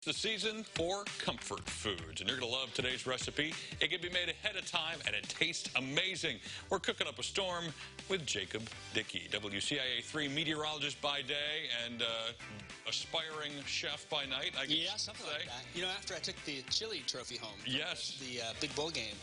The season for comfort foods, and you're going to love today's recipe. It can be made ahead of time, and it tastes amazing. We're cooking up a storm with Jacob Dickey, WCIA3 meteorologist by day and aspiring chef by night, I guess. Yeah, something like that. You know, after I took the chili trophy home, yes, the big bowl game,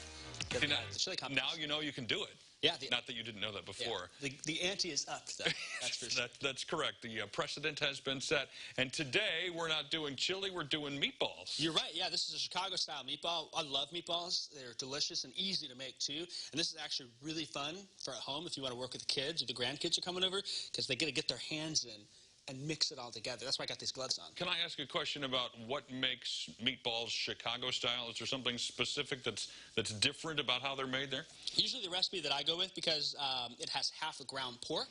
the chili competition. Now you know you can do it. Yeah, not that you didn't know that before. Yeah, the ante is up, though. That's for sure. That's correct. The precedent has been set. And today, we're not doing chili, we're doing meatballs. You're right. Yeah, this is a Chicago-style meatball. I love meatballs. They're delicious and easy to make, too. And this is actually really fun for at home if you want to work with the kids or the grandkids are coming over, because they get to get their hands in and mix it all together. That's why I got these gloves on. Can I ask a question about what makes meatballs Chicago style? Is there something specific that's different about how they're made there? Usually the recipe that I go with, because it has half a ground pork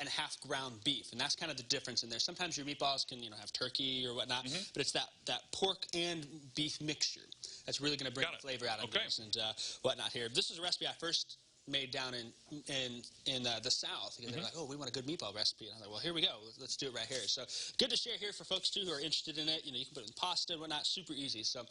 and half ground beef, and that's kind of the difference in there. Sometimes your meatballs can, have turkey or whatnot, but it's that pork and beef mixture that's really going to bring the flavor out of things and whatnot here. This is a recipe I first made down in the South, because they're like, oh, we want a good meatball recipe. And I'm like, well, here we go. Let's do it right here. So good to share here for folks, too, who are interested in it. You can put it in pasta and whatnot. Super easy. So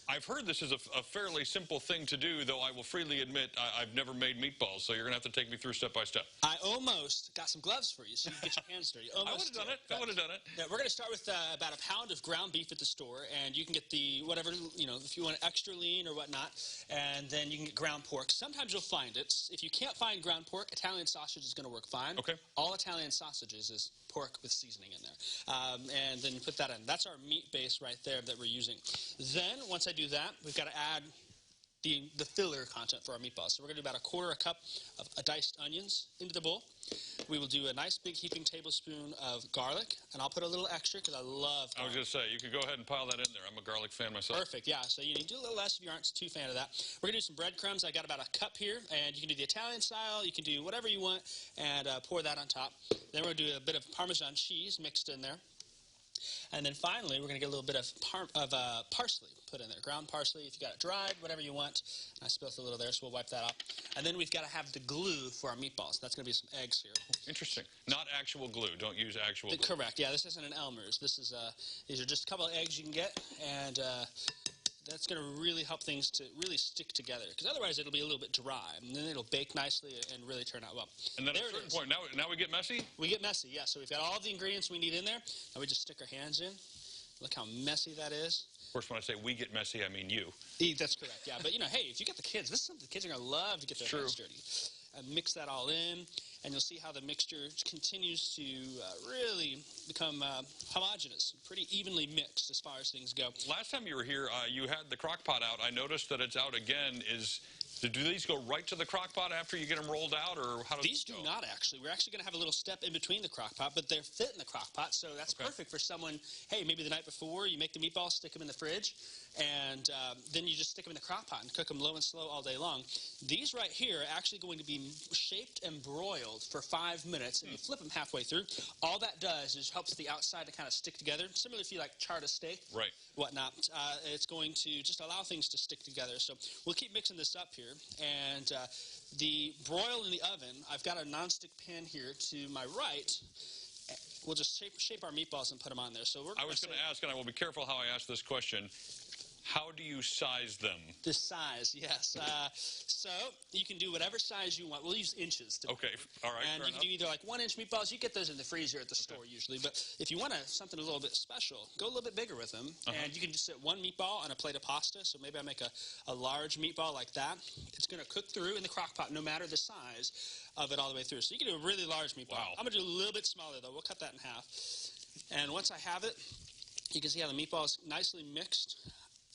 I've heard this is a fairly simple thing to do, though I will freely admit I've never made meatballs, so you're going to have to take me through step by step. I almost got some gloves for you, so you can get your hands dirty. I would have done it. I would have done it. Yeah, we're going to start with about a pound of ground beef at the store, and you can get the whatever, if you want extra lean or whatnot, and then you can get ground pork. Sometimes you'll find it. If you can't find ground pork, Italian sausage is going to work fine. Okay. All Italian sausages is pork with seasoning in there. And then you put that in. That's our meat base right there that we're using. Then, once I do that, we've got to add the filler content for our meatballs. So we're going to do about 1/4 cup of diced onions into the bowl. We will do a nice big heaping tablespoon of garlic, and I'll put a little extra because I love garlic. I was going to say, you could go ahead and pile that in there. I'm a garlic fan myself. Perfect, yeah. So you do a little less if you aren't too fan of that. We're going to do some breadcrumbs. I got about a cup here, and you can do the Italian style. You can do whatever you want, and pour that on top. Then we're going to do a bit of Parmesan cheese mixed in there. And then finally, we're going to get a little bit of parsley put in there. Ground parsley, if you got it dried, whatever you want. I spilled a little there, so we'll wipe that off. And then we've got to have the glue for our meatballs. That's going to be some eggs here. Interesting. Not actual glue. Don't use actual glue. Correct. Yeah, this isn't an Elmer's. These are just a couple of eggs you can get, and that's going to really help things to really stick together, because otherwise it'll be a little bit dry, and then it'll bake nicely and really turn out well. And then at a certain point, now we get messy? We get messy, yeah. So we've got all the ingredients we need in there. Now we just stick our hands in. Look how messy that is. Of course, when I say we get messy, I mean you. That's correct, yeah. But, hey, if you got the kids, this is something the kids are going to love to get their hands dirty. Mix that all in, and you'll see how the mixture continues to really become homogeneous, pretty evenly mixed as far as things go. Last time you were here, you had the crock pot out. I noticed that it's out again. Do these go right to the crock pot after you get them rolled out, or how does These do not, actually. We're actually going to have a little step in between the crock pot, but they're fit in the crock pot, so that's perfect for someone, hey, maybe the night before, you make the meatballs, stick them in the fridge, and then you just stick them in the crock pot and cook them low and slow all day long. These right here are actually going to be shaped and broiled for 5 minutes, and you flip them halfway through. All that does is helps the outside to kind of stick together. Similar if you like charred a steak, whatnot. It's going to just allow things to stick together. So we'll keep mixing this up here. And the broil in the oven, I've got a nonstick pan here to my right. We'll just shape our meatballs and put them on there. So I was going to ask, and I will be careful how I ask this question, how do you size them? The size, yes. So you can do whatever size you want. We'll use inches. Okay, all right. And you can do either like 1-inch meatballs. You get those in the freezer at the store usually. But if you want something a little bit special, go a little bit bigger with them. And you can just set one meatball on a plate of pasta. So maybe I make a large meatball like that. It's going to cook through in the crock pot no matter the size of it all the way through. So you can do a really large meatball. Wow. I'm going to do a little bit smaller though. We'll cut that in half. And once I have it, you can see how the meatball is nicely mixed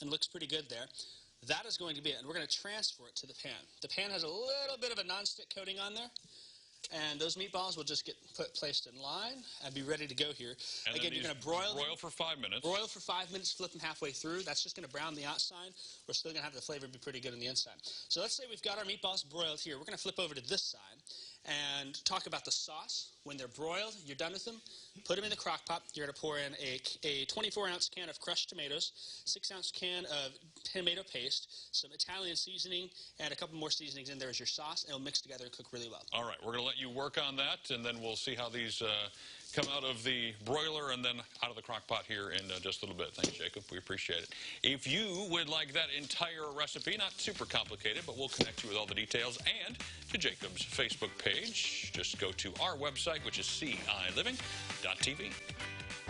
and looks pretty good there. That is going to be it, and we're going to transfer it to the pan. The pan has a little bit of a nonstick coating on there, and those meatballs will just get placed in line and be ready to go here. And again, you're going to broil for 5 minutes. Broil for 5 minutes, flip them halfway through. That's just going to brown the outside. We're still going to have the flavor be pretty good on the inside. So let's say we've got our meatballs broiled here. We're going to flip over to this side and talk about the sauce. When they're broiled, you're done with them, put them in the crock pot. You're going to pour in a 24-ounce can of crushed tomatoes, 6-ounce can of tomato paste, some Italian seasoning, and a couple more seasonings in there as your sauce, and it'll mix together and cook really well. All right, we're going to let you work on that, and then we'll see how these come out of the broiler and then out of the crock pot here in just a little bit. Thanks, Jacob. We appreciate it. If you would like that entire recipe, not super complicated, but we'll connect you with all the details and to Jacob's Facebook page. Just go to our website, which is CILiving.tv.